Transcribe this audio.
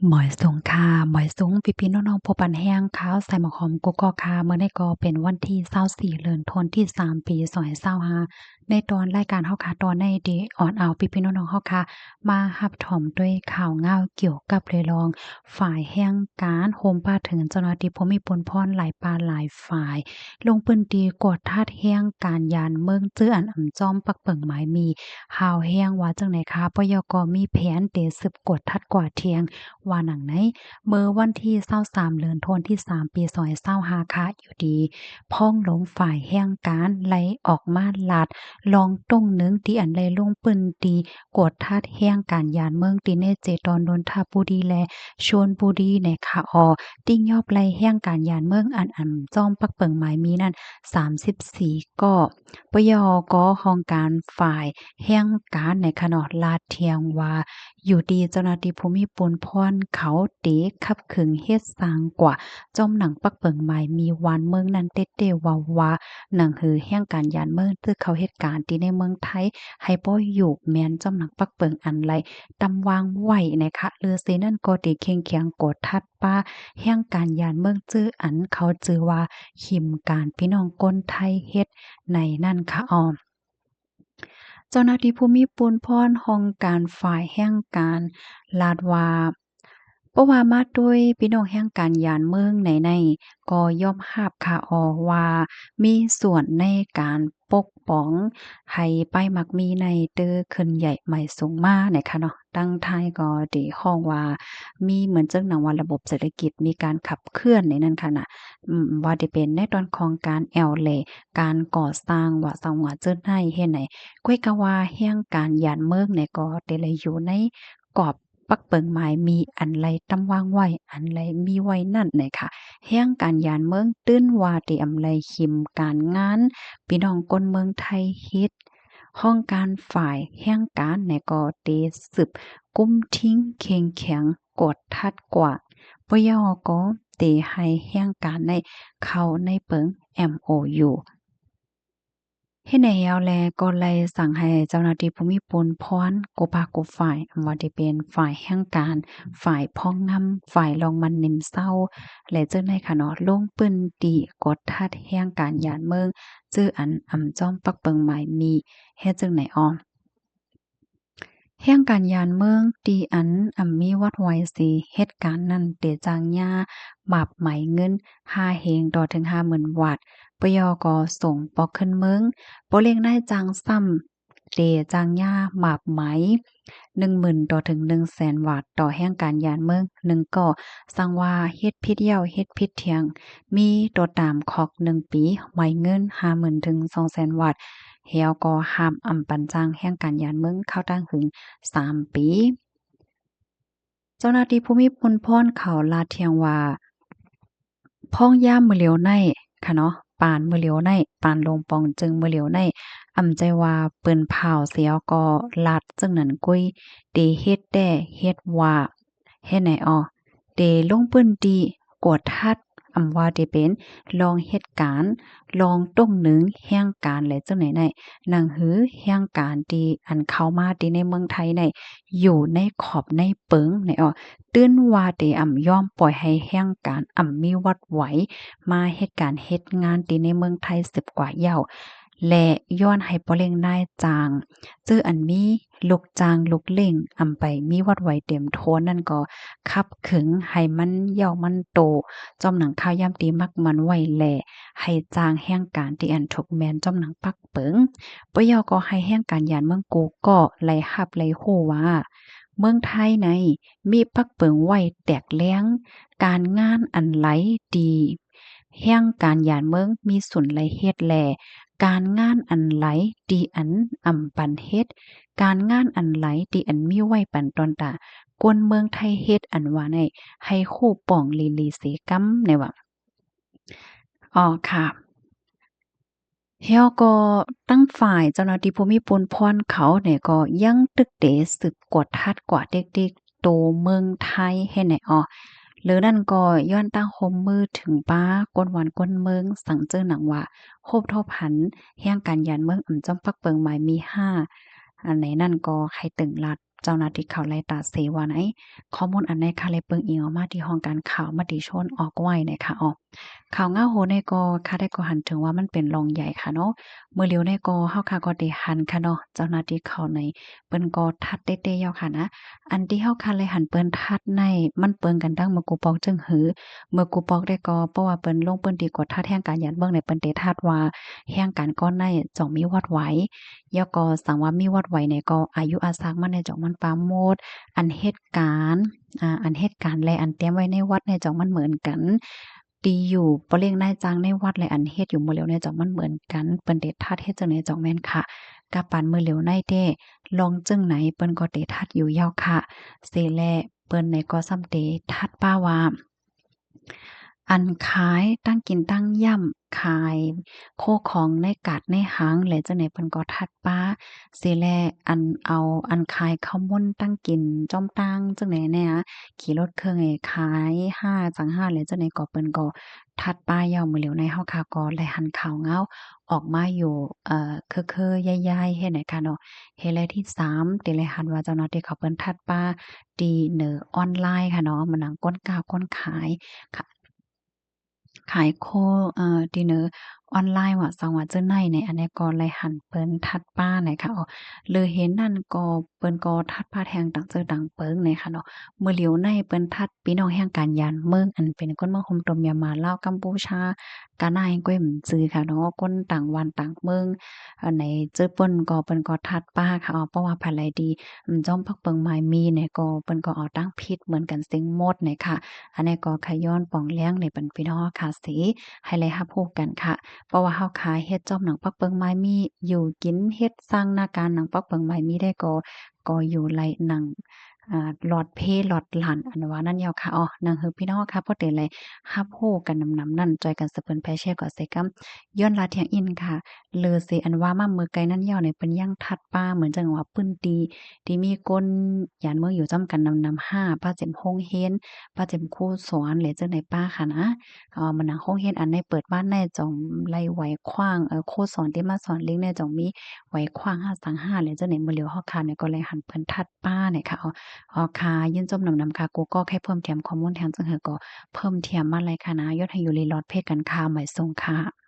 หมอยสูงค่ะหมอยสูงพี่ๆน้องๆผู้ปันแห้งขาวใส่หมอกหอมกุกกอกค่ะมื้อนี้ก็เป็นวันที่24เดือนธันวาคมที่3ปี2025ในตอนรายการเฮาค่ะตอนในที่ออนเอาพี่ๆน้องๆเฮาค่ะมารับชมด้วยข่าวเหงาเกี่ยวกับเรื่องรองฝ่ายแห่งการโฮมพาดถึงเจ้าหน้าที่ผู้มีผลพรหลายปานหลายฝ่ายลงพื้นที่กวดทัดแห่งการยานเมืองจื้ออันอ่ำจ้อมปักเปิ่งหมายมีข่าวแห่งว่าจั่งใดคะปยกมีแผนเตสืบกวดทัดกว่าเที่ยง ว่าหนังไหนเมื่อวันที่23เดือนธันวาคมที่3ปี2025ค่ะอยู่ดีพ้องหลงฝ่ายแห่งการไหลออกมาลาดลองต้งหนึงที่อันไหลลงปืนตีกวดทัดแห่งการยานเมืองตีเนเจตอนนนทบุรีและชลบุรีในค่ะติ้งยอบไหลแห่งการยานเมืองอันจ้อมปักเปิงหมายมีนั่น34ก็ปยก็ของการฝ่ายแห่งการในขนอดลาดเทียงว่า อยู่ดีเจ้าหน้าที่ภูมิปนพรเขาเตขับขึงเฮ็ดสร้างกว่าจอมหนังปักเปิงหมายมีวานเมืองนั้นเตๆว่าหนังหือแห่งการยานเมืองตึกเขาเหตุการณ์ที่ในเมืองไทยให้บ่อยู่แม่นจอมหนังปักเปิงอันไรตำวางไว้นะคะเลือเซนั่นก็ติเคียงเคียงกดทัดป้าแห่งการยานเมืองจื้ออันเขาจื้อว่าขิมการพี่น้องคนไทยเฮ็ดในนั่นค่ะเจ้าหน้าที่ภูมิปูนพรห้องการฝ่ายแห่งการลาดว่าเพราะว่ามาด้วยพี่น้องแห่งการยานเมืองในก็ย่อมรับค่ะว่ามีส่วนในการปกป้องให้ป้ายมักมีในเด้อขึ้นใหญ่ใหม่สูงมาเนี่ยค่ะเนาะตั้งท้ายก็ได้ฮ้องว่ามีเหมือนจั่งหนังว่าระบบเศรษฐกิจมีการขับเคลื่อนในนั้นค่ะน่ะว่าจะเป็นในตอนของการแอวเหล่การก่อสร้างว่าสังว่าเจิ้นให้เฮ็ดให้ ก้อยกะว่าแห่งการยานเมืองเนี่ยก็ได้เลยอยู่ในกรอบปักเปิงหมายมีอันไรตำวางไว้อันไรมีไว้นั่นน่ะค่ะแห่งการยานเมืองตื้นว่าที่อำไลขิมการงานพี่น้องคนเมืองไทยเฮ็ดห้องการฝ่ายแห่งการเนี่ยก็ได้สืบกุมทิ้งเข่งแข็งกดทัดกว่าปยก็ได้ให้แห่งการในเข้าในเปิง MOU เฮ็ดให้แล้วแลก็เลยสั่งให้เจ้าหน้าที่ภูมิพลพรกบภาคกบฝ่ายว่าได้เป็นฝ่ายแห่งการฝ่ายพ้องนำฝ่ายรองมันเน้นเศร้าและเจ้าในค่ะเนาะลงปื้นติกดทัดแห่งการยานเมืองชื่ออันอำจ้อมปักเปิงหมายมีเฮ็ดจั่งไหนอ้อแห่งการยานเมืองตีอันมีวัดไว้สิเหตุการณ์นั้นเตจางยาบาปไหมเงิน5เฮงต่อถึง50,000บาทปยก็ส่งปอกขึ้นเมืองบ่เลี้ยงได้จางซ้ำเตจางยาบาปไหม10,000ต่อถึง100,000บาทต่อแห่งการยานเมือง1ก็สั่งว่าเฮ็ดผิดเหี่ยวเฮ็ดผิดเที่ยงมีตัวตามคอก1ปีไหมเงิน50,000ถึง200,000บาทเฮียวก็ห้ามอำปันจางแห่งการยานเมืองเข้าตั้งหึง3ปีเจ้าหน้าที่ภูมิพลพรเขาลาดเทียงว่าพ้องย่ามมื้อเหลียวในค่ะเนาะปานมื้อเหลียวในปานลงปองจึงมื้อเหลียวในอำใจว่าเปิ้นเผาเสียวก็ลาดจึงนั้นกุ้ยเตเฮ็ดแต่เฮ็ดว่าเฮ็ดไหนเตลงปื้นติกวดทัดว่าได้เป็นลองเหตุการณ์ลองต้งหนึ่งแห่งการและจังไหนในหนังหือแห่งการที่อันเข้ามาที่ในเมืองไทยในอยู่ในขอบในเปิงในตื้นว่าที่ยอมปล่อยให้แห่งการมีวัดไหวมาเหตุการณ์เฮ็ดงานที่ในเมืองไทย10กว่าเหย้าและย้อนให้บ่เร่งนายจางจื้ออันมีลูกจางลูกเล่งไปมีวัดไหวเต็มโทนนั่นก็คับขึงให้มันเหี่ยวมันโตจอมหนังข้าวยามตีมักมันไว้แลให้จางแห่งการที่อันถูกแม่นจอมหนังปักเปิงปยก็ให้แห่งการยานเมืองกูก็ไล่รับไล่ฮู้ว่าเมืองไทยในมีปักเปิงไว้แตกแล้งการงานอันไหลดีแห่งการยานเมืองมีสุนไหลเฮ็ดแลการงานอันไหลดีอันปันเฮ็ดการงานอันไหลดีอันมีไว้ปันตอนตากวนเมืองไทยเฮ็ดอันว่าในให้คู่ป่องลีลีเสกำในว่าค่ะเฮาก็ตั้งฝ่ายเจ้าหน้าที่ภูมิพลพรเขาเนี่ยก็ยังตึกเตสืบกวดทัดกว่าเด็กๆโตเมืองไทยให้แหน่หรือนั่นก็ย้อนตั้งโฮมมือถึงป้ากวนหวานกวนเมืองสังเจอหนังว่าโคบเท่าพันแห่งการยานเมืองจอมปักเปิงหมายมี5อันไหนนั่นก็ใครตึงลัด เจ้าหน้าที่เขาไล่ตาเสว่าไหนข้อมูลอันใดค่ะเลยเปิงอิงออกมาที่ห้องการข่าวมติชนออกไว้นะคะออกข่าวเงาโหในก็ค่ะได้ก็หันถึงว่ามันเป็นรองใหญ่ค่ะเนาะเมื่อเลียวในก็เฮาค่ะก็ได้หันค่ะเนาะเจ้าหน้าที่เขาในเปิ้นก็ทัดเต้ๆยาวค่ะนะอันที่เฮาค่ะเลยหันเปิ้นทัดในมันเปิงกันดังเมื่อกูปอกจึงหือเมื่อกูปอกได้ก็เพราะว่าเปิ้นลงเปิ้นดีกว่าทัดแห่งการยันเบิ่งในเปิ้นได้ทัดว่าแห่งการก้อนในจ่องมีวัดไหวยก็สังว่ามีวัดไหวในก็อายุอาซักมันในจ่องมันปราโมทย์อันเหตุการณ์อันเหตุการณ์และอันเตรียมไว้ในวัดในจ่องมันเหมือนกันดีอยู่บ่เลี้ยงนายจ้างในวัดและอันเฮ็ดอยู่มื้อแล้วในจ่องมันเหมือนกันเปิ้นได้ทัดเฮ็ดจังได๋จ่องแม่นค่ะกะปานมื้อแล้วในเด้ลองจึงไหนเปิ้นก็ได้ทัดอยู่ยาวค่ะเสแลเปิ้นในก็ซ้ำเตทัดป้าว่าอันขายตั้งกินตั้งย่ำขายโคของในกาดในหางและจังได๋เพิ่นก็ทัดป้าสิแลอันเอาอันขายข้าวม่นตั้งกินจ้อมตั้งจังได๋แหน่ขี่รถเครื่องไอ้ขายห้าจังห้าและจังได๋ก็เปิ้นก็ทัดป้ายยาวมื้อแล้วในเฮาค่ะก็ได้หันข่าวเงาออกมาอยู่เคอๆย้ายๆเฮ็ดให้ค่ะเนาะเฮ็ดและที่3ที่แลหันว่าเจ้าหน้าที่เขาเปิ้นทัดป้าดีเหนือออนไลน์ค่ะเนาะมันหนังก้นกาวก้นขายค่ะ ขายโคดินเนอร์ออนไลน์ว่าสังว่าเจ้าไหนในอันนี้ก็เลยหันเปิ้นทัดป้าไหนค่ะอ๋อเลยเห็นนั่นก็เปิ้นก็ทัดป้าแทงต่างเจอต่างเปิงในค่ะเนาะเมื่อเหลียวในเปิ้นทัดพี่น้องแห่งการยานเมืองอันเป็นคนเมืองคมตมยามาลาวกัมพูชากานาแห่งก้วยหม่นจือค่ะเนาะคนต่างวันต่างเมืองอันไหนเจอเปิ้นก็ทัดป้าค่ะอ๋อเพราะว่าภายไหลดีจ้อมพักเปิงไม้มีเนี่ยก็เปิ้นก็เอาตั้งพิษเหมือนกันเซ็งหมดเนี่ยค่ะ อันนี้ก็ขย้อนป่องเลี้ยงในปันพี่น้องค่ะสีให้เลยรับรู้กันค่ะเพราะว่าเฮาขายเฮ็ดจ้อมหนังปักเปิงไม้มีอยู่กินเฮ็ดสร้างหน้าการหนังปักเปิงไม้มีได้ก็อยู่ไหลหนังหลอดเพหลอดหลานอันว่านั่นยาวค่ะอ๋อนังคือพี่น้องค่ะพอเตเลยรับรู้กันนำๆนั่นจอยกันสะเปิ้นแพร่แชร์ก็ใส่กำย้อนลาเทียงอินค่ะเลอเสอันว่ามามือไกลนั้นยาวในเปิ้นยังทัดป้าเหมือนจังว่าปื้นตีที่มีก้นยานเมืองอยู่จ้ำกันนำห้าป้าเจ็มโฮงเฮน ป้าเจ็มครูสอนเหลอจั่งใดป้าค่ะนะมันหนังโรงเรียนอันในเปิดบ้านในจ่องไล่ไหวขว้างครูสอนที่มาสอนเล็กในจ่องมีไหวขว้าง5สัง5เหลอจั่งใดมื้อเหลียวฮอดค่ะเนี่ยก็เลยหันเพิ่นทัดป้าเนี่ยค่ะค่ะยินจมนำค่ะกูก็แค่เพิ่มเติมข้อมูลแถมจังหือก็เพิ่มเติมมาเลยค่ะนะยอดให้อยู่รีลอดเพศกันค่ะหมายส่งค่ะ